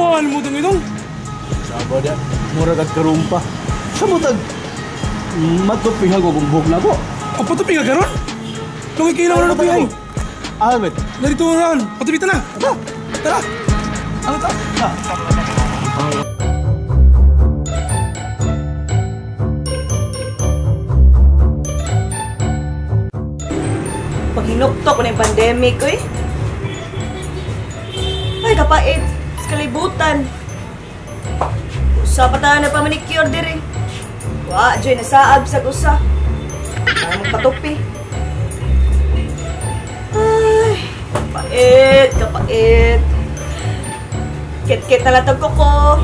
Muan mo itong. Sabo da, murag at karumpa. Sabo tag, matuping ako kung buhok na ko. O, patuping ka karon? Lungay kayo naman na ay. Albert. Narito nga, patupita na. Tara. Ano ta? Pag hinuktok ko na yung pandemic, eh. Ay, kapait. Sa kalibutan. Usa pa tayo na pamanicure diri. Wa, dyan nasaab sa gusa. Para magpatupi. Ay, kapait, kapait. Kit-kit na lang ko ko.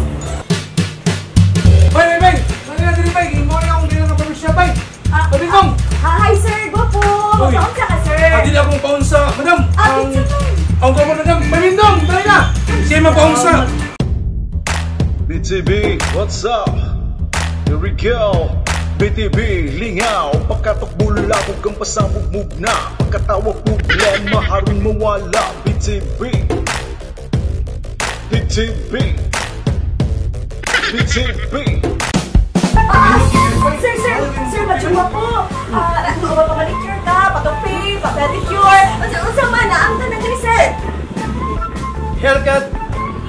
Bay! Saan nga diri, Bay? Imo na akong dili na palusya, Bay. Pabingkong! Hi, sir. Gopo. Paunsa ka, sir. Dili akong paunsa. Madam, ang kapo na dam. Pabingkong, dali na. Siya mapaunsa. BTB, what's up? Here we go. BTB, lingaw. Pagkatok bula ko kang pasabog-move na. Pagkatawag problema, haring mawala. BTB. BTB. BTB. Sir, madjuma po. Ano ba pamanicure ka? Patupi, pa-pedicure. Unsa man na ang tanang ni sir? Haircut,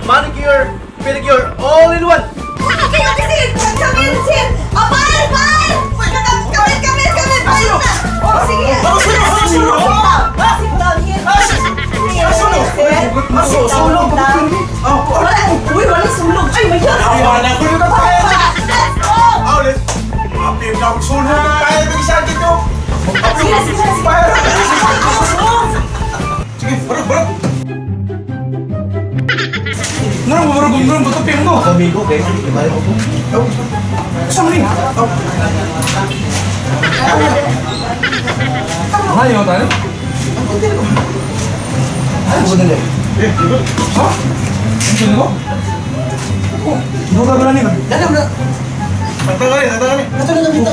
manicure, pedicure, all in one. Okay, sir. Kami, sir. Bye! Kami! Bye na! Oh, sige. Sit down here. Sulog. Uy, wala sulog. Ay, may yan. Wala ko yung kapaya. Let's go! Aulit. Apim na akong sulog. Kaya mag-isagit ko. Sige. Sige, barag. Narang batupin mo. Amigo, kayo, ibalik mo po. Saan mo rin? Ayaw tayo? Ano ba nila? Ha? Ang sino ko? Oh, ano ka ba na? Dala mo na. Tatanggalin. Ito na lang dito.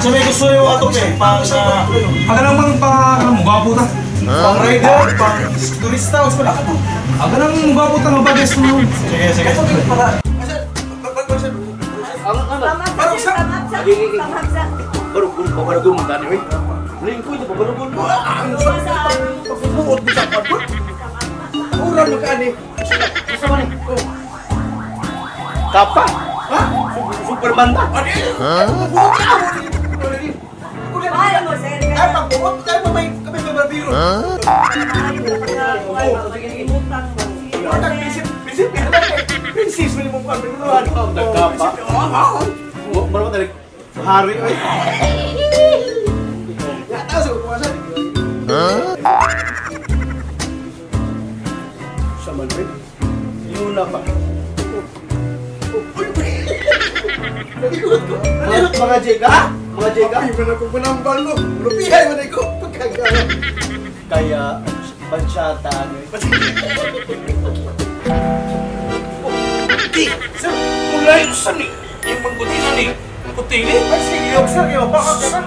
Sa may gusto yung atok eh, pang sa... Aga naman mukha po ta. Pang rider, pang turista, o wala ka to. Aga nang mukha po ta, mabagas mo. Sige. Pamagsa. Barugul mo tani, wait. Lingko ito, barugul mo. Pagbubuot mo sa pagbuot. Uran mo ka, ani. Gusto mo ni? Kapa? Ha? Super banda? Paano mo, sir? Ay, pagbuot, tayo kami may barbiro. Prinsip, mo ka, Nagkapa? Marami tayo. Hari, oy. Sama na rin. Yun na pa. Mga jega? Mga jega? Ay, man ako panambal mo. Rupihay man ako. Pagkagawa. Kaya, bansyata, ano eh. Sir, mulai ko saan eh. Yung manggutin eh. Kutili? Ay, sige, sir. Baka ka na.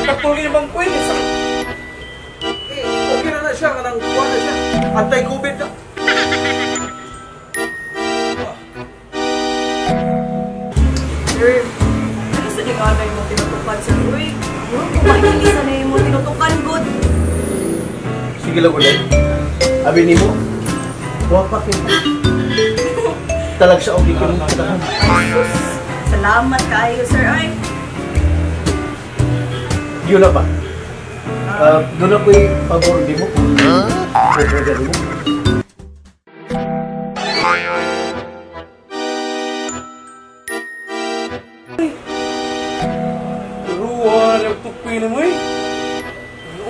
Katulog yung bang kwento sa... Okay na siya. Kanang kuha na siya. Anti-COVID na. Sir, ano sa di nga mo tinutukan, sir? Uy, kumahilisan na yung mo tinutukan, good. Sige lang ulit. Abi ni mo, wapak yun. Talag siya okay ka mo. Salamat kayo, sir. Ay, Yun na pa. Doon na po yung pabor di mo. Pabor mo. Ruwan yung tupi na mo eh.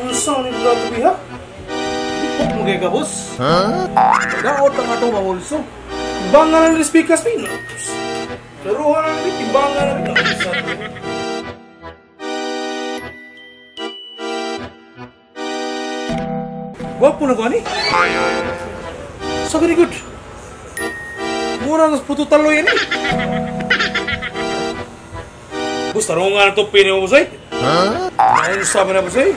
Unsang ni Blato Biha? Ipok mo kay kabos. Gaot ang atong mangulso. Bangan ng speakers Pinos. Ruwan ang rin, bangan ng rin. Wapo na ko ani? So very good. Mura nas puto talo yan eh. Gusto rungan ito pini mo say? Ano sabi na mo say?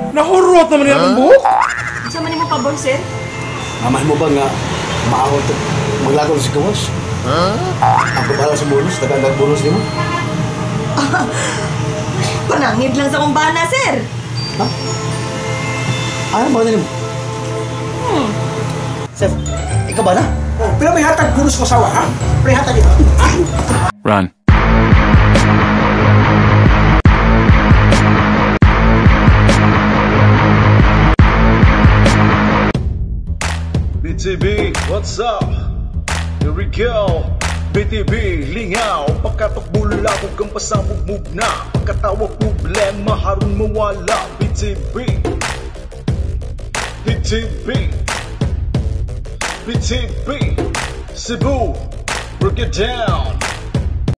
Nahurot naman yan ang buhok. Sa man mo pabor, sir? Mamay mo ba nga maahon to maglakaw si kawas? Ako pala sa bonus, tagandang bonus di mo? Panangid lang sa kumbana, sir. Ha? Ano ba na mo? Sir, ikaw ba na? Oh, pero may hatag bonus ko sawa, ha? May hatag ito. Run. BTB, what's up? Here we go. BTB, lingaw. Pagkatok bula, huwag kang pasambog na. Pagkatawa problema, harun mawala. BTB, BTB, BTB, Cebu, break it down.